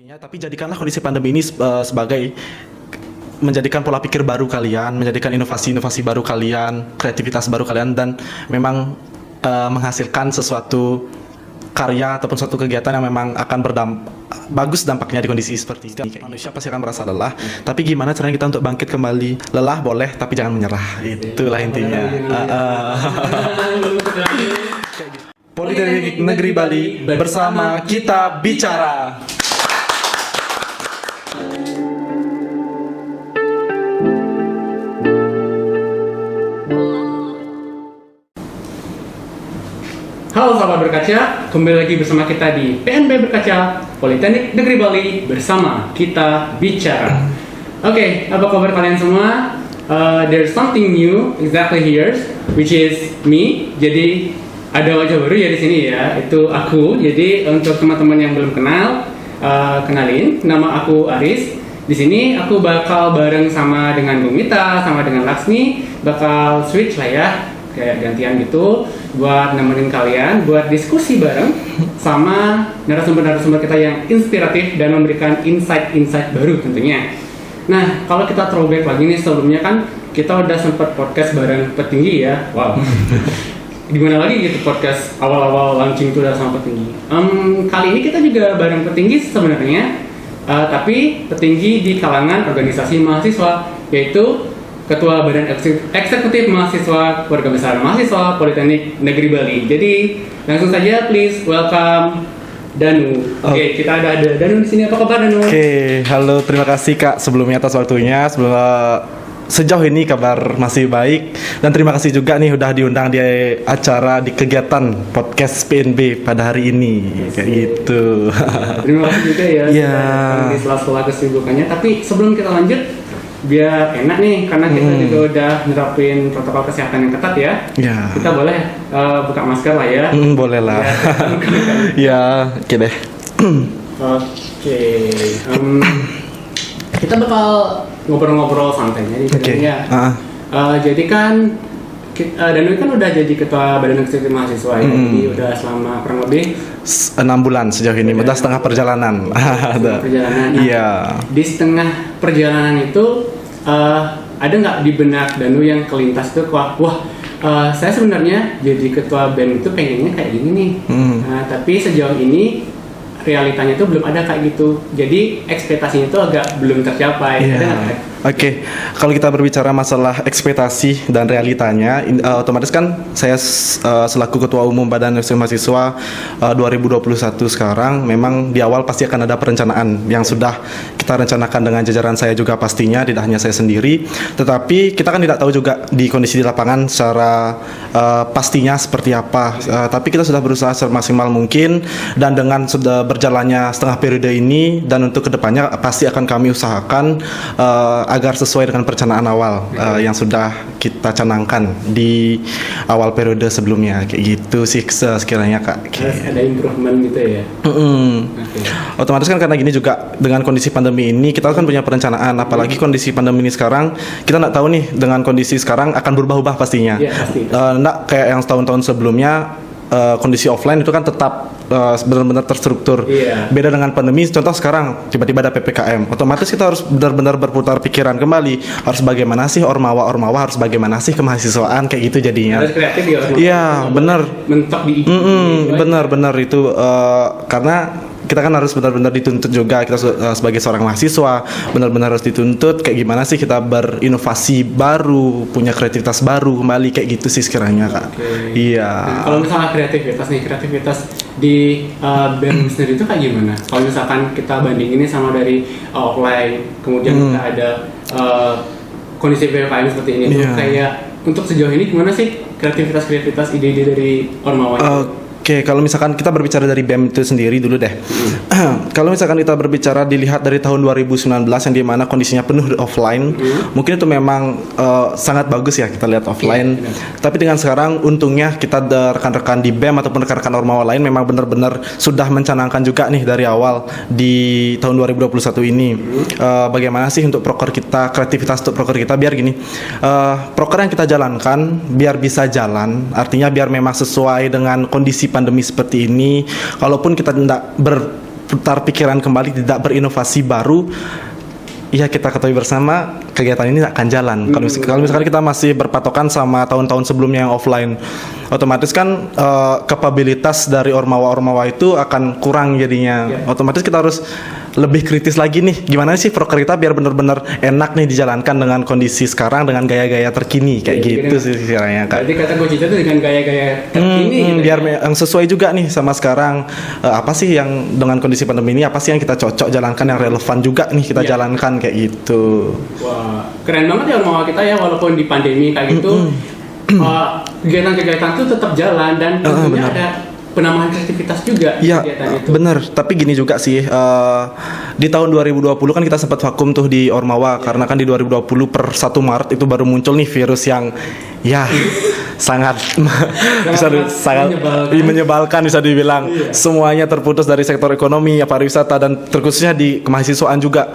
Tapi jadikanlah kondisi pandemi ini sebagai menjadikan pola pikir baru kalian, menjadikan inovasi-inovasi baru kalian, kreativitas baru kalian, dan memang menghasilkan sesuatu karya ataupun suatu kegiatan yang memang akan bagus dampaknya di kondisi seperti ini. Manusia pasti akan merasa lelah, tapi gimana caranya kita untuk bangkit kembali? Lelah boleh, tapi jangan menyerah. Itulah intinya. Politeknik Negeri Bali bersama kita bicara. Halo sahabat berkaca, kembali lagi bersama kita di PNB Berkaca Politeknik Negeri Bali bersama kita bicara. Oke, apa kabar kalian semua? There's something new exactly here, which is me. Jadi ada wajah baru ya di sini ya, itu aku. Jadi untuk teman-teman yang belum kenal, kenalin, nama aku Aris. Di sini aku bakal bareng sama dengan Bung Mita, sama dengan Laksmi, bakal switch lah ya, kayak gantian gitu buat nemenin kalian buat diskusi bareng sama narasumber-narasumber kita yang inspiratif dan memberikan insight-insight baru tentunya. Nah, kalau kita throwback lagi nih, sebelumnya kan kita udah sempat podcast bareng petinggi ya. Wow. Gimana lagi gitu podcast awal-awal launching itu udah sama petinggi. Kali ini kita juga bareng petinggi sebenarnya, tapi petinggi di kalangan organisasi mahasiswa, yaitu Ketua Badan Eksekutif Mahasiswa Keluarga Besar Mahasiswa Politeknik Negeri Bali. Jadi langsung saja please welcome Danu. Oke, kita ada Danu di sini. Apa kabar Danu? Oke, halo, terima kasih Kak sebelumnya atas waktunya. Sejauh ini kabar masih baik, dan terima kasih juga nih udah diundang di acara di kegiatan podcast PNB pada hari ini. Kayak gitu. Terima kasih juga ya. Di sela-sela kesibukannya. Tapi sebelum kita lanjut, biar enak nih, karena kita juga udah nerapin protokol kesehatan yang ketat ya. Kita boleh buka masker lah ya. Boleh lah. Ya, oke deh. Oke. Kita bakal ngobrol-ngobrol santainya nih. Jadi kan Danu kan udah jadi ketua Badan Eksekutif Mahasiswa ya. Jadi udah selama kurang lebih 6 bulan sejauh ini, udah setengah perjalanan. Perjalanan. Iya. Di setengah perjalanan itu ada nggak di benak Danu yang kelintas tuh, saya sebenarnya jadi ketua BEM itu pengennya kayak gini nih. Tapi sejauh ini realitanya itu belum ada kayak gitu. Jadi ekspektasinya itu agak belum tercapai. Ada nggak? Oke, kalau kita berbicara masalah ekspektasi dan realitanya, otomatis kan saya selaku Ketua Umum Badan Eksekutif Mahasiswa 2021 sekarang, memang di awal pasti akan ada perencanaan yang sudah kita rencanakan dengan jajaran saya juga pastinya, tidak hanya saya sendiri. Tetapi kita kan tidak tahu juga di kondisi di lapangan secara pastinya seperti apa. Tapi kita sudah berusaha semaksimal mungkin, dan dengan sudah berjalannya setengah periode ini dan untuk kedepannya pasti akan kami usahakan agar sesuai dengan perencanaan awal yang sudah kita canangkan di awal periode sebelumnya, kayak gitu sih sekiranya Kak. Ada improvement gitu ya. Otomatis kan karena gini juga, dengan kondisi pandemi ini kita kan punya perencanaan, apalagi kondisi pandemi ini sekarang kita nggak tahu nih, dengan kondisi sekarang akan berubah-ubah pastinya. Pasti. Nggak kayak yang tahun-tahun sebelumnya. Kondisi offline itu kan tetap benar-benar terstruktur. Beda dengan pandemi, contoh sekarang tiba-tiba ada PPKM, otomatis kita harus benar-benar berputar pikiran kembali, harus bagaimana sih ormawa, harus bagaimana sih kemahasiswaan, kayak gitu jadinya. Harus kreatif ya. Iya, benar. Mentok di benar itu karena kita kan harus benar-benar dituntut juga, kita sebagai seorang mahasiswa benar-benar harus dituntut kayak gimana sih kita berinovasi baru, punya kreativitas baru kembali, kayak gitu sih sekiranya Kak. Iya. Nah, kalau misalnya kreativitas di BEM sendiri itu kayak gimana? Kalau misalkan kita bandingin sama dari offline, kemudian kita ada kondisi PPKM seperti ini, kayak untuk sejauh ini gimana sih kreativitas ide-ide dari Ormawa? Oke, kalau misalkan kita berbicara dari BEM itu sendiri dulu deh. Kalau misalkan kita berbicara dilihat dari tahun 2019 yang dimana kondisinya penuh offline, mungkin itu memang sangat bagus ya kita lihat offline. Tapi dengan sekarang untungnya kita rekan-rekan di BEM ataupun rekan-rekan Ormawa lain memang benar-benar sudah mencanangkan juga nih dari awal di tahun 2021 ini. Bagaimana sih untuk proker kita, kreativitas untuk proker kita biar gini. Proker yang kita jalankan biar bisa jalan, artinya biar memang sesuai dengan kondisi pandemi seperti ini. Kalaupun kita tidak berputar pikiran kembali, tidak berinovasi baru, ya kita ketahui bersama kegiatan ini akan jalan. Kalau misalkan kita masih berpatokan sama tahun-tahun sebelumnya yang offline, otomatis kan kapabilitas dari ormawa-ormawa itu akan kurang jadinya. Otomatis kita harus lebih kritis lagi nih, gimana sih proker kita biar benar-benar enak nih dijalankan dengan kondisi sekarang, dengan gaya-gaya terkini kayak gitu sih kiranya Kak. Berarti kata Gojita itu dengan gaya-gaya terkini gitu biar yang sesuai juga nih sama sekarang, apa sih yang dengan kondisi pandemi ini, apa sih yang kita cocok jalankan, yang relevan juga nih kita jalankan kayak gitu. Wah, keren banget ya ormawa kita ya, walaupun di pandemi kayak gitu kegiatan-kegiatan itu tetap jalan dan tentunya ada penambahan kreativitas juga di kegiatan itu. Bener, tapi gini juga sih, di tahun 2020 kan kita sempat vakum tuh di Ormawa, karena kan di 2020 per 1 Maret itu baru muncul nih virus yang ya sangat menyebalkan bisa dibilang. Semuanya terputus dari sektor ekonomi, pariwisata, dan terkhususnya di kemahasiswaan juga.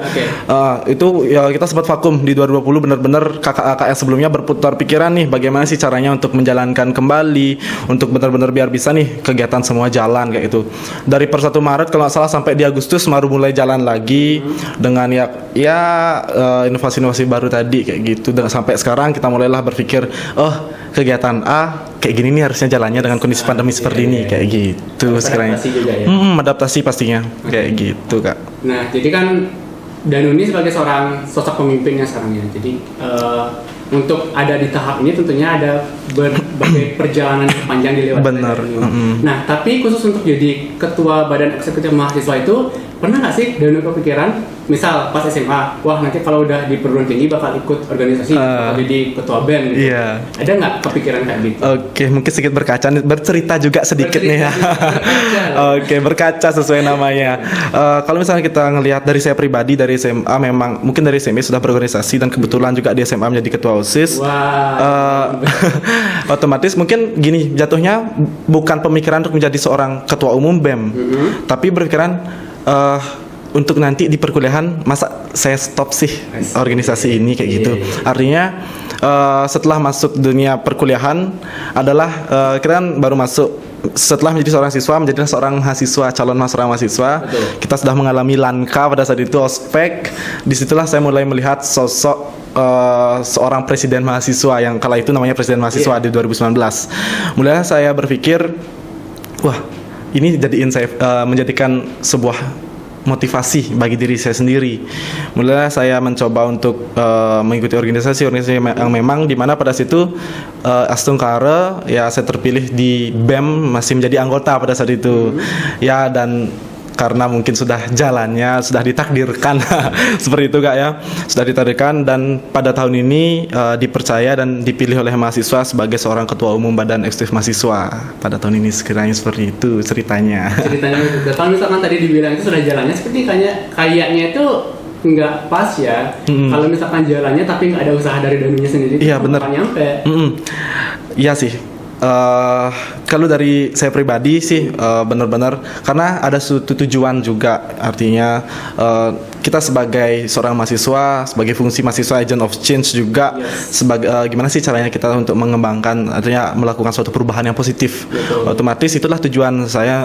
Itu ya kita sempat vakum di 2020, benar-benar kakak-kakak yang sebelumnya berputar pikiran nih bagaimana sih caranya untuk menjalankan kembali, untuk benar-benar biar bisa nih kegiatan semua jalan kayak itu. Dari per 1 Maret kalau nggak salah sampai di Agustus baru mulai jalan lagi dengan inovasi-inovasi baru tadi kayak gitu. Dan sampai sekarang kita mulailah berpikir, kegiatan A kayak gini nih harusnya jalannya dengan kondisi pandemi seperti ini kayak gitu sekarang. Adaptasi juga ya. Adaptasi pastinya kayak gitu Kak. Nah, jadi kan Danu ini sebagai seorang sosok pemimpinnya sekarang ya. Jadi untuk ada di tahap ini tentunya ada berbagai perjalanan panjang dilewati. Benar. Nah, tapi khusus untuk jadi ketua badan eksekutif mahasiswa itu pernah nggak sih Danu kepikiran, misal pas SMA, wah nanti kalau udah di perguruan tinggi bakal ikut organisasi, bakal jadi ketua band gitu. Ada nggak kepikiran kayak gitu? Oke, mungkin sedikit bercerita juga sedikit nih ya. Oke, berkaca sesuai namanya. Kalau misalnya kita ngelihat dari saya pribadi, dari SMA memang mungkin dari SMA sudah berorganisasi, dan kebetulan juga di SMA menjadi ketua OSIS. Otomatis mungkin gini, jatuhnya bukan pemikiran untuk menjadi seorang ketua umum BEM, tapi berpikiran untuk nanti di perkuliahan masa saya stop sih organisasi ini kayak gitu. Artinya setelah masuk dunia perkuliahan adalah kita kan baru masuk setelah menjadi seorang siswa, menjadi seorang mahasiswa, calon mahasiswa. Kita sudah mengalami lanka pada saat itu, ospek. Disitulah saya mulai melihat sosok seorang presiden mahasiswa yang kala itu namanya presiden mahasiswa di 2019. Mulai saya berpikir, wah ini menjadikan sebuah motivasi bagi diri saya sendiri. Mulai saya mencoba untuk mengikuti organisasi yang memang dimana pada situ Astungkara ya saya terpilih di BEM, masih menjadi anggota pada saat itu. Ya, dan karena mungkin sudah jalannya, sudah ditakdirkan seperti itu Kak ya, sudah ditakdirkan, dan pada tahun ini dipercaya dan dipilih oleh mahasiswa sebagai seorang ketua umum badan eksekutif mahasiswa pada tahun ini. Sekiranya seperti itu ceritanya. Kalau misalkan tadi dibilang itu sudah jalannya, seperti kayaknya itu nggak pas ya. Kalau misalkan jalannya tapi nggak ada usaha dari Danunya sendiri, iya benar. Nyampe. Iya sih. Kalau dari saya pribadi sih benar-benar karena ada suatu tujuan juga, artinya kita sebagai seorang mahasiswa, sebagai fungsi mahasiswa agent of change juga, sebagai gimana sih caranya kita untuk mengembangkan, artinya melakukan suatu perubahan yang positif. Otomatis itulah tujuan saya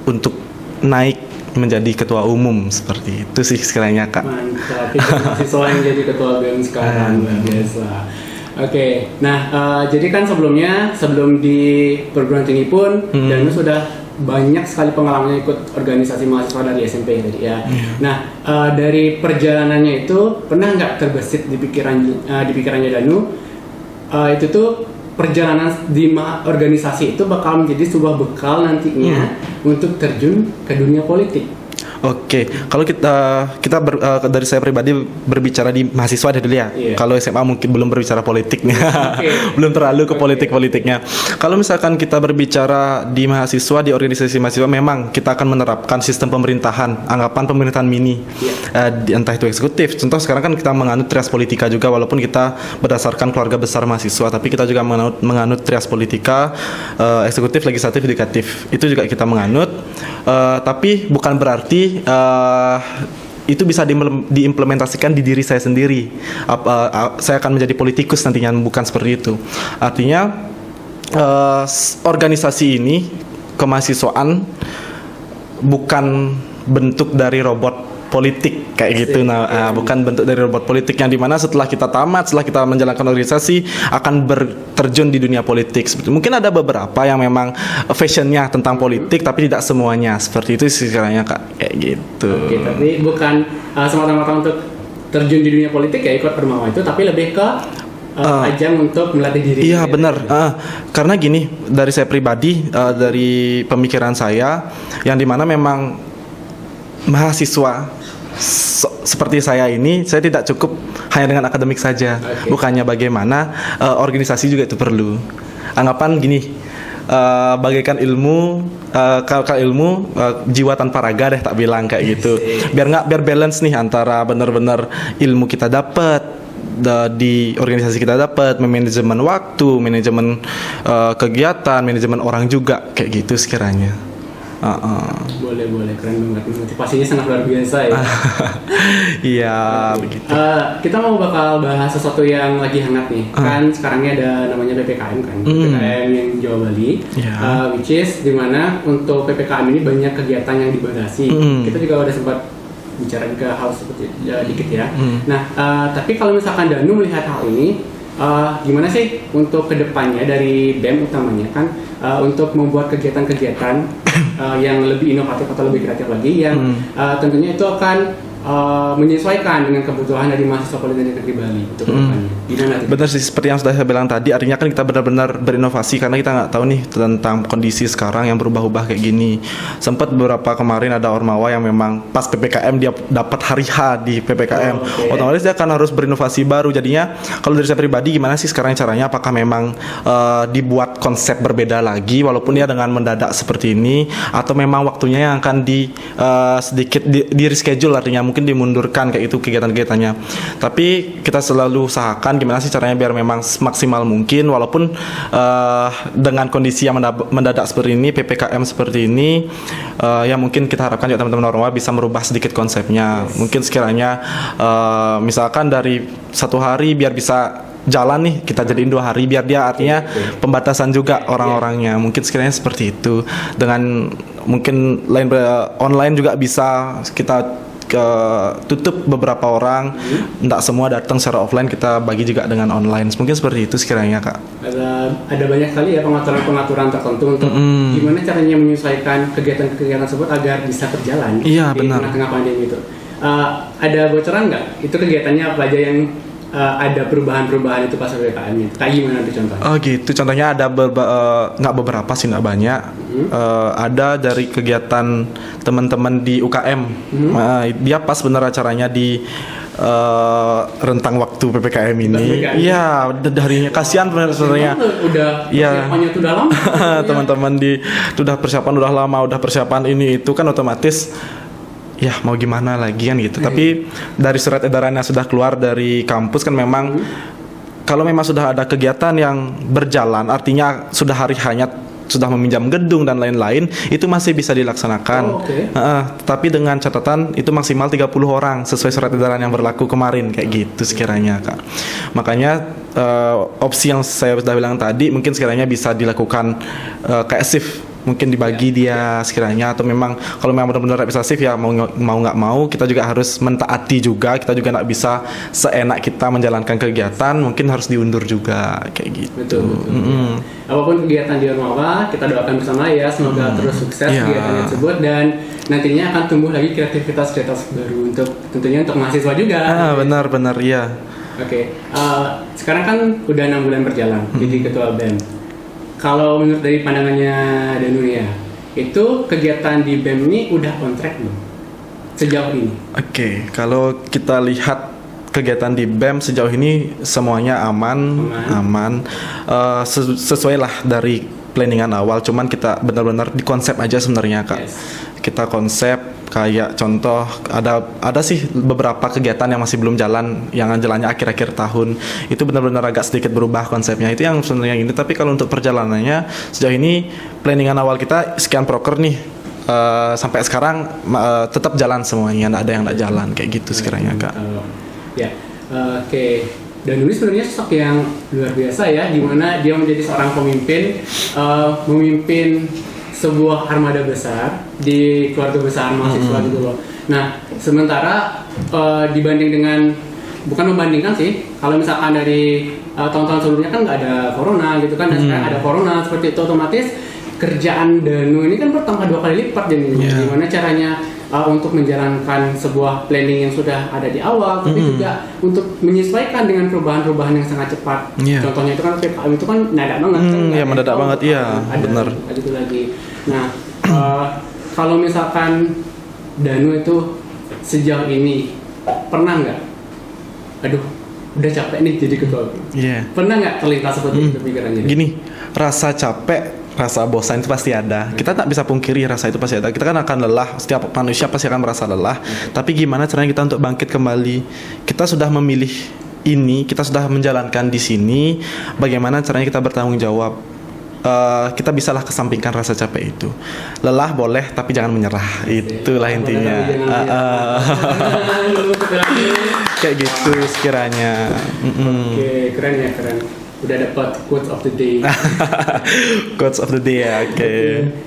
untuk naik menjadi ketua umum, seperti itu sih sekiranya Kak. Mantap, itu mahasiswa yang jadi ketua BEM sekarang, luar biasa. Oke, nah jadi kan sebelum di perguruan tinggi pun Danu sudah banyak sekali pengalamannya ikut organisasi mahasiswa dari SMP tadi ya. Nah dari perjalanannya itu pernah nggak terbesit di pikirannya Danu itu tuh perjalanan di organisasi itu bakal menjadi sebuah bekal nantinya untuk terjun ke dunia politik? Oke, kalau dari saya pribadi berbicara di mahasiswa dulu ya. Kalau SMA mungkin belum berbicara politiknya, belum terlalu ke politik-politiknya. Kalau misalkan kita berbicara di mahasiswa, di organisasi mahasiswa, memang kita akan menerapkan sistem pemerintahan, anggapan pemerintahan mini, entah itu eksekutif. Contoh sekarang kan kita menganut trias politika juga, walaupun kita berdasarkan keluarga besar mahasiswa, tapi kita juga menganut trias politika, eksekutif, legislatif, yudikatif. Itu juga kita menganut, tapi bukan berarti itu bisa diimplementasikan di diri saya sendiri. Saya akan menjadi politikus nantinya, bukan seperti itu. Artinya organisasi ini kemahasiswaan bukan bentuk dari robot politik kayak gitu. Nah, bukan bentuk dari robot politik yang dimana setelah kita tamat, setelah kita menjalankan organisasi akan berterjun di dunia politik. Seperti mungkin ada beberapa yang memang fashionnya tentang politik, tapi tidak semuanya seperti itu sih kiranya Kak, kayak gitu. Oke, tapi bukan semata-mata untuk terjun di dunia politik ya ikut Ormawa itu, tapi lebih ke ajang untuk melatih diri. Iya benar, karena gini, dari saya pribadi, dari pemikiran saya, yang dimana memang mahasiswa seperti saya ini, saya tidak cukup hanya dengan akademik saja. Bukannya bagaimana, organisasi juga itu perlu. Anggapan gini, bagaikan ilmu, kalau ilmu jiwa tanpa raga deh tak bilang kayak gitu. Biar balance nih antara benar-benar ilmu kita dapat di organisasi, kita dapat manajemen waktu, manajemen kegiatan, manajemen orang juga kayak gitu sekiranya. Boleh keren banget, motivasinya sangat luar biasa ya. Iya begitu. Kita mau bakal bahas sesuatu yang lagi hangat nih. Kan sekarang ini ada namanya PPKM kan, PPKM yang Jawa Bali, which is dimana untuk PPKM ini banyak kegiatan yang dibatasi. Kita juga udah sempat bicara juga hal seperti dikit ya. Nah, tapi kalau misalkan Danu melihat hal ini, gimana sih untuk kedepannya dari BEM utamanya kan, untuk membuat kegiatan-kegiatan yang lebih inovatif atau lebih kreatif lagi, yang tentunya itu akan menyesuaikan dengan kebutuhan dari mahasiswa Politeknik Negeri Bali untuk kedepannya. Gimana? Benar sih, seperti yang sudah saya bilang tadi, artinya kan kita benar-benar berinovasi karena kita nggak tahu nih tentang kondisi sekarang yang berubah-ubah kayak gini. Sempat beberapa kemarin ada Ormawa yang memang pas PPKM dia dapat hari H di PPKM, otomatis dia akan harus berinovasi baru. Jadinya kalau dari saya pribadi, gimana sih sekarang caranya? Apakah memang dibuat konsep berbeda lagi walaupun dia dengan mendadak seperti ini, atau memang waktunya yang akan sedikit di reschedule, artinya mungkin dimundurkan kayak itu kegiatan-kegiatannya. Tapi kita selalu usahakan gimana sih caranya biar memang maksimal mungkin, walaupun dengan kondisi yang mendadak seperti ini, PPKM seperti ini, ya mungkin kita harapkan juga teman-teman Ormawa bisa merubah sedikit konsepnya. Mungkin sekiranya misalkan dari 1 hari biar bisa jalan nih, kita jadiin 2 hari biar dia artinya pembatasan juga orang-orangnya. Mungkin sekiranya seperti itu. Dengan mungkin online juga bisa kita tutup beberapa orang, tidak semua datang secara offline, kita bagi juga dengan online. Mungkin seperti itu sekiranya Kak. Ada banyak sekali ya pengaturan-pengaturan tertentu untuk gimana caranya menyesuaikan kegiatan-kegiatan tersebut agar bisa berjalan di tengah-tengah pandemi itu. Ada bocoran nggak? Itu kegiatannya apa aja yang ada perubahan-perubahan itu pas PPKM-nya? Kayak gimana tuh contohnya? Oh gitu, contohnya ada nggak beberapa sih, nggak banyak. Ada dari kegiatan teman-teman di UKM, dia pas bener acaranya di rentang waktu PPKM ini. Iya, darinya kasihan sebenarnya. Persiapannya tuh udah lama. Teman-teman udah persiapan udah lama, udah persiapan ini itu kan otomatis. Ya mau gimana lagi kan gitu. Tapi dari surat edaran yang sudah keluar dari kampus kan memang kalau memang sudah ada kegiatan yang berjalan, artinya sudah hari hanya sudah meminjam gedung dan lain-lain, itu masih bisa dilaksanakan. Tapi dengan catatan itu maksimal 30 orang sesuai surat edaran yang berlaku kemarin kayak gitu sekiranya Kak. Makanya opsi yang saya sudah bilang tadi mungkin sekiranya bisa dilakukan kayak shift, mungkin dibagi dia sekiranya, atau memang kalau memang benar-benar representatif ya mau nggak mau kita juga harus mentaati juga, kita juga nggak bisa seenak kita menjalankan kegiatan, mungkin harus diundur juga kayak gitu. Betul. Apapun kegiatan di Ormawa kita doakan bersama ya, semoga terus sukses kegiatan tersebut dan nantinya akan tumbuh lagi kreativitas baru untuk tentunya untuk mahasiswa juga. Benar ya. Oke. Sekarang kan udah 6 bulan berjalan jadi ketua BEM. Kalau menurut dari pandangannya Danu ya, itu kegiatan di BEM ini udah on track belum sejauh ini? Oke, kalau kita lihat kegiatan di BEM sejauh ini semuanya aman. Sesuai lah dari planningan awal, cuman kita benar-benar di konsep aja sebenarnya Kak. Kita konsep kayak contoh ada sih beberapa kegiatan yang masih belum jalan, yang jalannya akhir-akhir tahun itu benar-benar agak sedikit berubah konsepnya, itu yang sebenarnya ini. Tapi kalau untuk perjalanannya sejauh ini planningan awal kita sekian proker nih, sampai sekarang tetap jalan semuanya, nggak ada yang nggak jalan kayak gitu sekiranya Kak. Oke. Dan Danu sebenarnya sosok yang luar biasa ya, dimana dia menjadi seorang pemimpin, memimpin sebuah armada besar di keluarga besar mahasiswa gitu loh. Nah, sementara dibanding dengan, bukan membandingkan sih, kalau misalkan dari tahun-tahun sebelumnya kan nggak ada corona gitu kan, dan sekarang ada corona seperti itu, otomatis kerjaan Danu ini kan bertambah 2 kali lipat jadinya. Gimana caranya untuk menjalankan sebuah planning yang sudah ada di awal, tapi juga untuk menyesuaikan dengan perubahan-perubahan yang sangat cepat. Contohnya itu kan PPKM itu kan mendadak banget. Iya, mendadak banget, iya, benar. Gitu lagi. Nah, kalau misalkan Danu itu sejauh ini pernah nggak, aduh, udah capek nih jadi ketua. Pernah nggak terlintas seperti itu pikirannya? Gini, rasa capek, rasa bosan itu pasti ada. Kita tak bisa pungkiri rasa itu pasti ada. Kita kan akan lelah, setiap manusia pasti akan merasa lelah. Tapi gimana caranya kita untuk bangkit kembali? Kita sudah memilih ini, kita sudah menjalankan di sini. Bagaimana caranya kita bertanggung jawab? Kita bisalah kesampingkan rasa capek itu. Lelah boleh, tapi jangan menyerah. Itulah intinya. Kayak gitu sekiranya. Oke, keren ya, keren. Udah dapat quotes of the day. Quotes of the day ya, oke.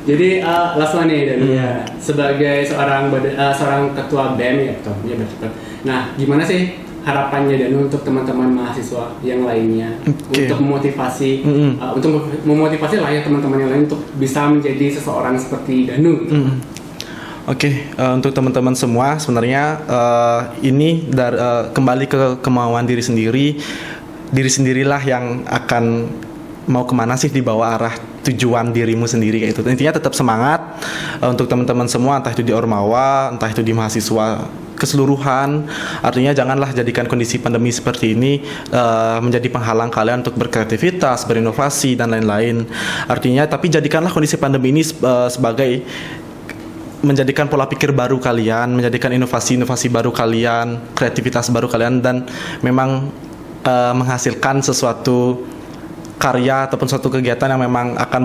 Jadi last one nih Danu ya, sebagai seorang ketua BEM ya, betul. Nah, gimana sih harapannya Danu untuk teman-teman mahasiswa yang lainnya untuk memotivasi, untuk memotivasi lah ya teman-teman yang lain untuk bisa menjadi seseorang seperti Danu. Oke, untuk teman-teman semua sebenarnya ini kembali ke kemauan diri sendirilah yang akan mau kemana sih di bawah arah tujuan dirimu sendiri kayak itu. Intinya tetap semangat untuk teman-teman semua, entah itu di Ormawa, entah itu di mahasiswa keseluruhan. Artinya janganlah jadikan kondisi pandemi seperti ini menjadi penghalang kalian untuk berkreativitas, berinovasi dan lain-lain. Artinya tapi jadikanlah kondisi pandemi ini sebagai menjadikan pola pikir baru kalian, menjadikan inovasi-inovasi baru kalian, kreativitas baru kalian, dan memang menghasilkan sesuatu karya ataupun suatu kegiatan yang memang akan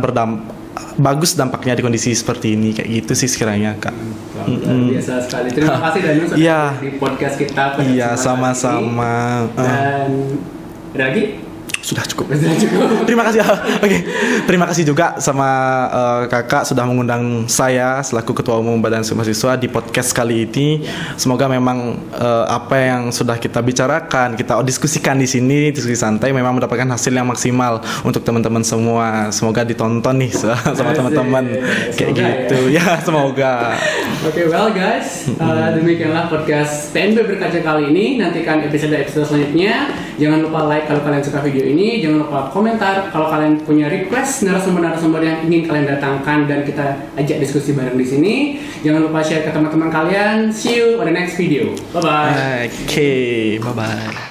bagus dampaknya di kondisi seperti ini, kayak gitu sih sekiranya Kak. Biasa sekali. Terima kasih Danu sudah di podcast kita. Iya, sama-sama. Dan ada lagi? Sudah cukup. Terima kasih. Oke. Terima kasih juga sama Kakak sudah mengundang saya selaku Ketua Umum Badan Eksekutif Mahasiswa di podcast kali ini. Semoga memang apa yang sudah kita bicarakan, kita diskusikan di sini, diskusi santai, memang mendapatkan hasil yang maksimal untuk teman-teman semua. Semoga ditonton nih sama teman-teman. Kayak gitu. Ya, semoga. Oke, well guys, demikianlah podcast PNB Berkaca kali ini. Nantikan episode-episode selanjutnya. Jangan lupa like kalau kalian suka video ini. Jangan lupa komentar kalau kalian punya request narasumber-narasumber yang ingin kalian datangkan dan kita ajak diskusi bareng di sini. Jangan lupa share ke teman-teman kalian. See you on the next video. Bye bye. Oke, bye bye.